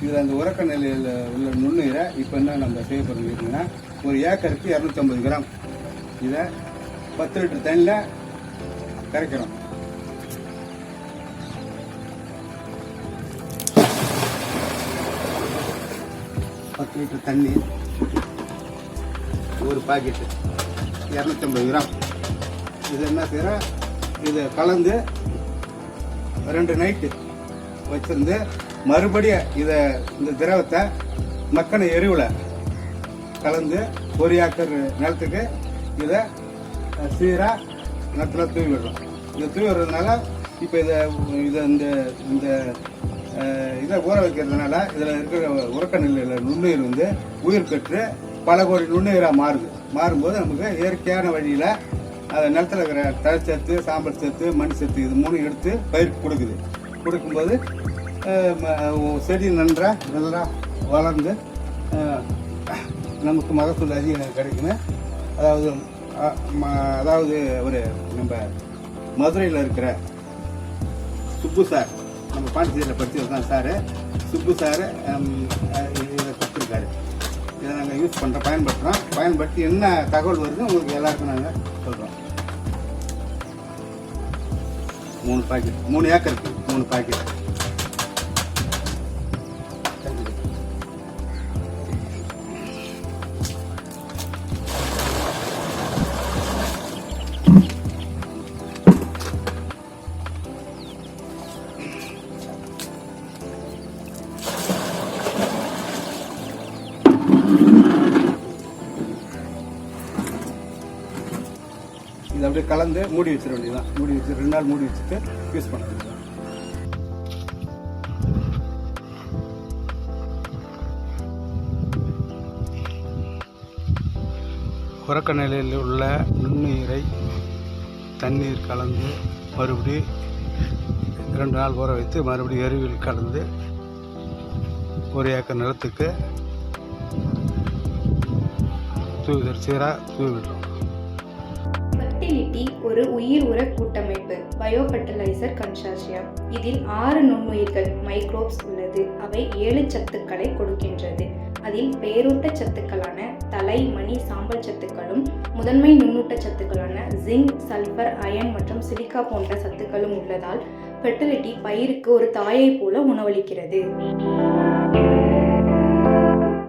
இதில் அந்த உறக்க நிலையில் உள்ள நுண்ணுயிரை இப்போ என்ன நம்ம செய்ய போகிறோம்னா, ஒரு ஏக்கருக்கு 250 கிராம் இதை 10 லிட்டர் தண்ணியில் கரைக்கிறோம். லிட்டர் தண்ணி, ஒரு பாக்கெட்டு 250 கிராம். இது என்ன செய்கிறோம், இதை கலந்து 2 நைட்டு வச்சிருந்து மறுபடியும் இந்த திரவத்தை மக்கின எருவில் கலந்து 1 ஏக்கர் நிலத்துக்கு இதை சீராக நிலத்தில் தூவி விடுறோம். இதை தூவி விடுறதுனால இப்போ இதை ஊற வைக்கிறதுனால இதில் இருக்கிற உறக்க நிலையில் நுண்ணுயிர் உயிர் பெற்று பல கோடி நுண்ணுயிராக மாறும்போது நமக்கு இயற்கையான வழியில் அதை நிலத்தில் இருக்கிற தழைச்சத்து, சாம்பல் சத்து, மண் சத்து இது 3 எடுத்து பயிருக்கு கொடுக்கும்போது செடி நல்லா வளர்ந்து நமக்கு மகசூல் அதிகம் கிடைக்குன்னு. அதாவது ஒரு நம்ம மதுரையில் இருக்கிற சுப்பு சார், நம்ம பாண்டிச்சேரியில் படிச்சிருக்கோம் சார், சுப்பு சார் இதை கொடுத்துருக்காரு. இதை நாங்கள் யூஸ் பயன்படுத்தி என்ன தகவல் வருது உங்களுக்கு எல்லாருக்கும் நாங்கள் சொல்கிறோம். 3 பாக்கெட், 3 ஏக்கருக்கு 3 பாக்கெட். இது அப்படியே கலந்து மூடி வச்சிட வேண்டியதுதான். மூடி வச்சு 2 நாள் மூடி வச்சுட்டு யூஸ் பண்ண வேண்டியது. உறக்க நிலையில் உள்ள நுண்ணுயிரை தண்ணீர் கலந்து மறுபடி 2 நாள் ஊற வைத்து மறுபடியும் எருவில் கலந்து 1 ஏக்கர் நிலத்துக்கு சீராக தூவிடுறோம். ஃபெர்டிலிட்டி ஒரு உயிர் உர கூட்டமைப்பு, பயோ ஃபெர்டிலைசர் கன்சார்ஷியம். இதில் 6 நுண்ணுயிர்கள் மைக்ரோப்ஸ் உள்ளது. அவை 7 சத்துக்களை கொடுக்கின்றது. அதில் பேரூட்ட சத்துக்களான தலை, மணி, சாம்பல் சத்துக்களும் முதன்மை நுண்ணூட்ட சத்துக்களான ஜிங்க், சல்பர், அயன் மற்றும் சிலிக்கா போன்ற சத்துக்களும் உள்ளதால் ஃபெர்டிலிட்டி பயிருக்கு ஒரு தாயை போல உணவளிக்கிறது.